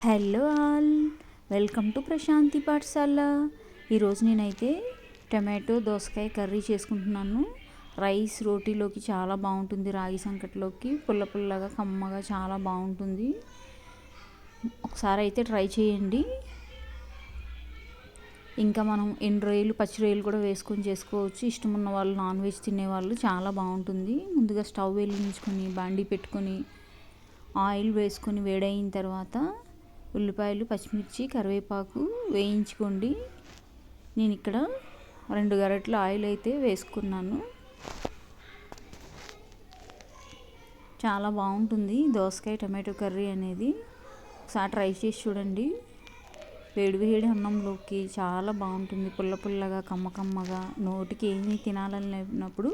Hello all, welcome to Prashanti Pathashala. ఈరోజు నేనైతే tomato దోసకాయ కర్రీ చేసుకుంటున్నాను. రైస్ రోటీలోకి చాలా బాగుంటుంది, రాగి సంకట్లోకి పుల్ల పుల్లగా కమ్మగా చాలా బాగుంటుంది. ఒకసారి అయితే ట్రై చేయండి. ఇంకా మనం ఎండు రొయ్యలు పచ్చి రొయ్యలు కూడా వేసుకొని చేసుకోవచ్చు. ఇష్టం ఉన్న వాళ్ళు, నాన్ వెజ్ తినేవాళ్ళు చాలా బాగుంటుంది. ముందుగా స్టవ్ వెలిగించుకొని బాండీ పెట్టుకొని ఆయిల్ వేసుకొని వేడైన తర్వాత ఉల్లిపాయలు, పచ్చిమిర్చి, కరివేపాకు వేయించుకోండి. నేను ఇక్కడ 2 గరిటెల ఆయిల్ అయితే వేసుకున్నాను. చాలా బాగుంటుంది దోసకాయ టమాటో కర్రీ అనేది. ఒకసారి ట్రై చేసి చూడండి. వేడి అన్నంలోకి చాలా బాగుంటుంది, పుల్ల పుల్లగా కమ్మగా. నోటికి ఏమీ తినాలని లేనప్పుడు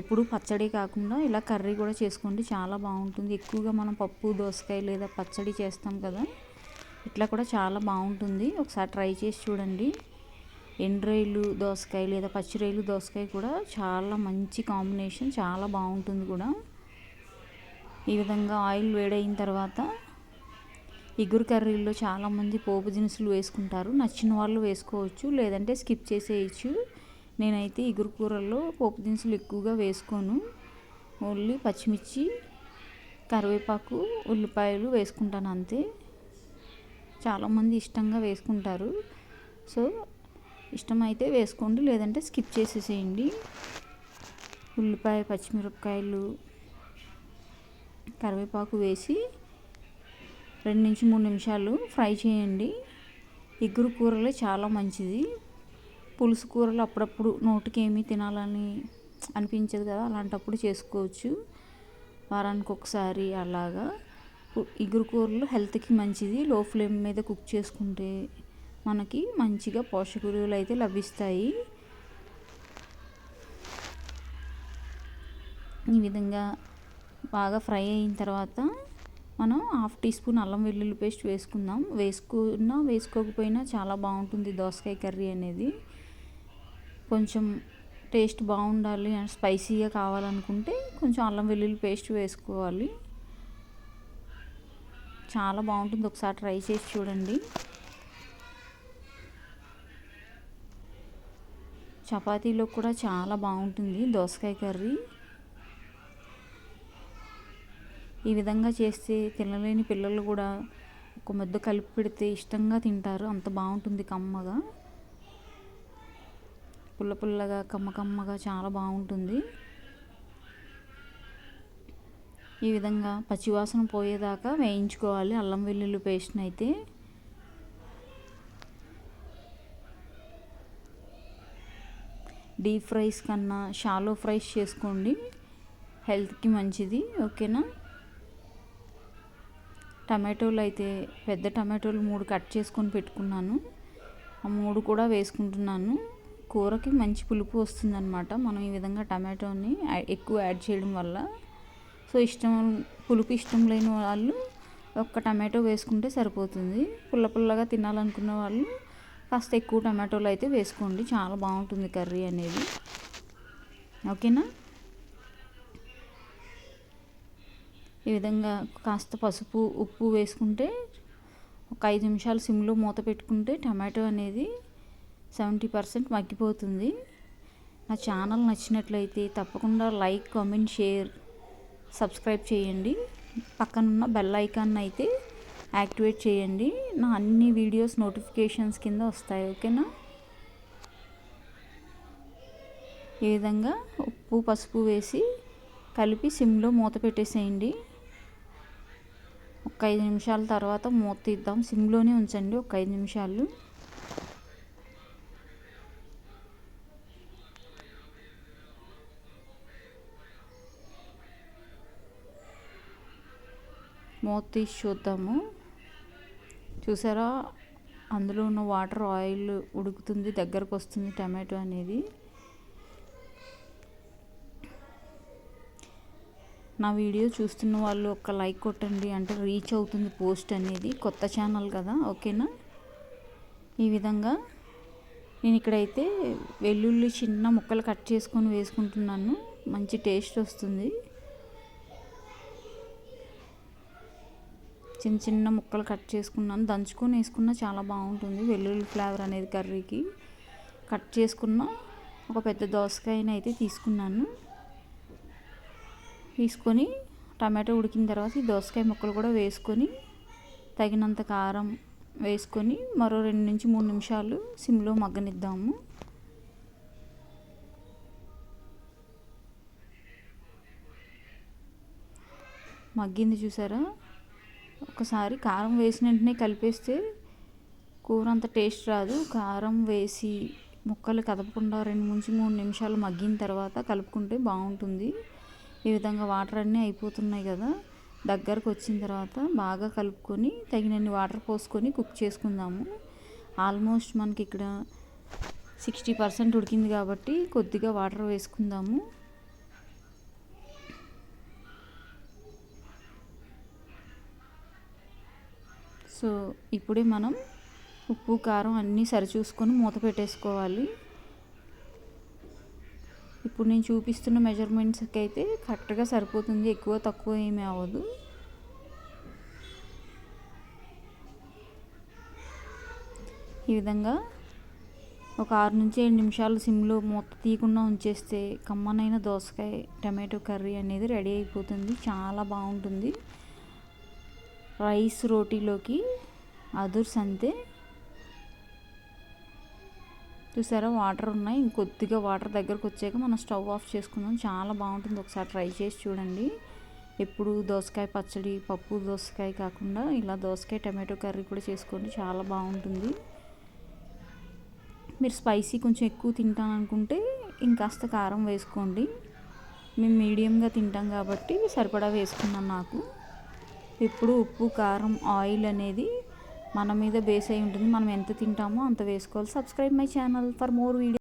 ఎప్పుడు పచ్చడి కాకుండా ఇలా కర్రీ కూడా చేసుకోండి, చాలా బాగుంటుంది. ఎక్కువగా మనం పప్పు, దోసకాయ లేదా పచ్చడి చేస్తాం కదా, ఇట్లా కూడా చాలా బాగుంటుంది. ఒకసారి ట్రై చేసి చూడండి. ఎండు రొయ్యలు దోసకాయ లేదా పచ్చి రొయ్యలు దోసకాయ కూడా చాలా మంచి కాంబినేషన్, చాలా బాగుంటుంది కూడా. ఈ విధంగా ఆయిల్ వేడైన తర్వాత ఇగురు కర్రీల్లో చాలామంది పోపు దినుసులు వేసుకుంటారు. నచ్చిన వాళ్ళు వేసుకోవచ్చు, లేదంటే స్కిప్ చేసేయచ్చు. నేనైతే ఇగురు కూరల్లో పోపు దినుసులు ఎక్కువగా వేసుకోను. ఓన్లీ పచ్చిమిర్చి, కరివేపాకు, ఉల్లిపాయలు వేసుకుంటాను అంతే. చాలామంది ఇష్టంగా వేసుకుంటారు. సో ఇష్టమైతే వేసుకోండి, లేదంటే స్కిప్ చేసేసేయండి. ఉల్లిపాయ, పచ్చిమిరపకాయలు, కరివేపాకు వేసి 2-3 నిమిషాలు ఫ్రై చేయండి. ఇగురు కూరలే చాలా మంచిది. పులుసు కూరలు అప్పుడప్పుడు నోటికి ఏమీ తినాలని అనిపించదు కదా, అలాంటప్పుడు చేసుకోవచ్చు. వారానికి ఒకసారి అలాగా. ఇగురు కూరలు హెల్త్కి మంచిది. లో ఫ్లేమ్ మీద కుక్ చేసుకుంటే మనకి మంచిగా పోషక విలువలు అయితే లభిస్తాయి. ఈ విధంగా బాగా ఫ్రై అయిన తర్వాత మనం 1/2 టీ స్పూన్ అల్లం వెల్లుల్లి పేస్ట్ వేసుకుందాం. వేసుకోకపోయినా చాలా బాగుంటుంది దోసకాయ కర్రీ అనేది. కొంచెం టేస్ట్ బాగుండాలి అండ్ స్పైసీగా కావాలనుకుంటే కొంచెం అల్లం వెల్లుల్లి పేస్ట్ వేసుకోవాలి. చాలా బాగుంటుంది, ఒకసారి ట్రై చేసి చూడండి. చపాతీలో కూడా చాలా బాగుంటుంది దోసకాయ కర్రీ. ఈ విధంగా చేస్తే తినలేని పిల్లలు కూడా ఒక ముద్ద కలిపి పెడితే ఇష్టంగా తింటారు, అంత బాగుంటుంది. కమ్మగా, పుల్లగా కమ్మగా చాలా బాగుంటుంది. ఈ విధంగా పచ్చివాసన పోయేదాకా వేయించుకోవాలి అల్లం వెల్లుల్లి పేస్ట్ని అయితే. డీప్ ఫ్రైస్ కన్నా షాలో ఫ్రైస్ చేసుకోండి, హెల్త్కి మంచిది. ఓకేనా. టమాటోలు అయితే పెద్ద టమాటోలు 3 కట్ చేసుకొని పెట్టుకున్నాను. ఆ 3 కూడా వేసుకుంటున్నాను. కూరకి మంచి పులుపు వస్తుందన్నమాట మనం ఈ విధంగా టమాటోని ఎక్కువ యాడ్ చేయడం వల్ల. సో పులుపు ఇష్టం లేని వాళ్ళు ఒక్క టమాటో వేసుకుంటే సరిపోతుంది. పుల్లగా తినాలనుకున్న వాళ్ళు కాస్త ఎక్కువ టమాటోలు అయితే వేసుకోండి, చాలా బాగుంటుంది కర్రీ అనేది. ఓకేనా. ఈ విధంగా కాస్త పసుపు, ఉప్పు వేసుకుంటే ఒక 5 నిమిషాలు సిమ్లో మూత పెట్టుకుంటే టమాటో అనేది 70% మగ్గిపోతుంది. నా ఛానల్ నచ్చినట్లయితే తప్పకుండా లైక్, కామెంట్, షేర్, సబ్స్క్రైబ్ చేయండి. పక్కనున్న బెల్ ఐకాన్ అయితే యాక్టివేట్ చేయండి. నా అన్ని వీడియోస్ నోటిఫికేషన్స్ కింద వస్తాయి. ఓకేనా. ఈ విధంగా ఉప్పు, పసుపు వేసి కలిపి సిమ్లో మూత పెట్టేసేయండి. ఒక 5 నిమిషాల తర్వాత మూత తీద్దాం. సిమ్లోనే ఉంచండి ఒక 5 నిమిషాలు. మూత తీసి చూద్దాము. చూసారా, అందులో ఉన్న వాటర్, ఆయిల్ ఉడుకుతుంది, దగ్గరకు వస్తుంది టమాటో అనేది. నా వీడియో చూస్తున్న వాళ్ళు ఒక లైక్ కొట్టండి, అంటే రీచ్ అవుతుంది పోస్ట్ అనేది. కొత్త ఛానల్ కదా. ఓకేనా. ఈ విధంగా నేను ఇక్కడైతే వెల్లుల్లి చిన్న ముక్కలు కట్ చేసుకొని వేసుకుంటున్నాను, మంచి టేస్ట్ వస్తుంది. చిన్న చిన్న ముక్కలు కట్ చేసుకున్నాను. దంచుకొని వేసుకున్న చాలా బాగుంటుంది. వెల్లుల్లి ఫ్లేవర్ అనేది కర్రీకి. కట్ చేసుకున్న ఒక పెద్ద దోసకాయని అయితే తీసుకున్నాను. తీసుకొని టమాటో ఉడికిన తర్వాత ఈ దోసకాయ ముక్కలు కూడా వేసుకొని తగినంత కారం వేసుకొని మరో 2 నుంచి 3 నిమిషాలు సిమ్లో మగ్గనిద్దాము. మగ్గింది చూసారా? ఒకసారి కారం వేసిన వెంటనే కలిపేస్తే కూర అంత టేస్ట్ రాదు. కారం వేసి ముక్కలు కదపకుండా 2 నుంచి 3 నిమిషాలు మగ్గిన తర్వాత కలుపుకుంటే బాగుంటుంది. ఈ విధంగా వాటర్ అన్నీ అయిపోతున్నాయి కదా, దగ్గరకు వచ్చిన తర్వాత బాగా కలుపుకొని తగినన్ని వాటర్ పోసుకొని కుక్ చేసుకుందాము. ఆల్మోస్ట్ మనకి ఇక్కడ 60% ఉడికింది కాబట్టి కొద్దిగా వాటర్ వేసుకుందాము. సో ఇప్పుడే మనం ఉప్పు కారం అన్నీ సరిచూసుకొని మూత పెట్టేసుకోవాలి. ఇప్పుడు నేను చూపిస్తున్న మెజర్మెంట్స్కి అయితే కరెక్ట్గా సరిపోతుంది. ఎక్కువ తక్కువ ఏమీ అవ్వదు. ఈ విధంగా ఒక 6 నుంచి 7 నిమిషాలు సిమ్లో మూత తీయకుండా ఉంచేస్తే కమ్మనైన దోసకాయ టమాటో కర్రీ అనేది రెడీ అయిపోతుంది. చాలా బాగుంటుంది. రైస్ రోటీలోకి అదుర్స్ అంతే. చూసారా వాటర్ ఉన్నాయి. ఇంకొద్దిగా వాటర్ దగ్గరకు వచ్చాక మనం స్టవ్ ఆఫ్ చేసుకుందాం. చాలా బాగుంటుంది. ఒకసారి ట్రై చేసి చూడండి. ఎప్పుడు దోసకాయ పచ్చడి, పప్పు దోసకాయ కాకుండా ఇలా దోసకాయ టమాటో కర్రీ కూడా చేసుకోండి. చాలా బాగుంటుంది. మీరు స్పైసీ కొంచెం ఎక్కువ తింటాననుకుంటే ఇంకాస్త కారం వేసుకోండి. మేము మీడియంగా తింటాం కాబట్టి సరిపడా వేసుకున్నాను. నాకు ఇప్పుడు ఉప్పు కారం ఆయిల్ అనేది మన మీద బేస్ అయి ఉంటుంది. మనం ఎంత తింటామో అంత వేసుకోవాలి. Subscribe my channel for more video.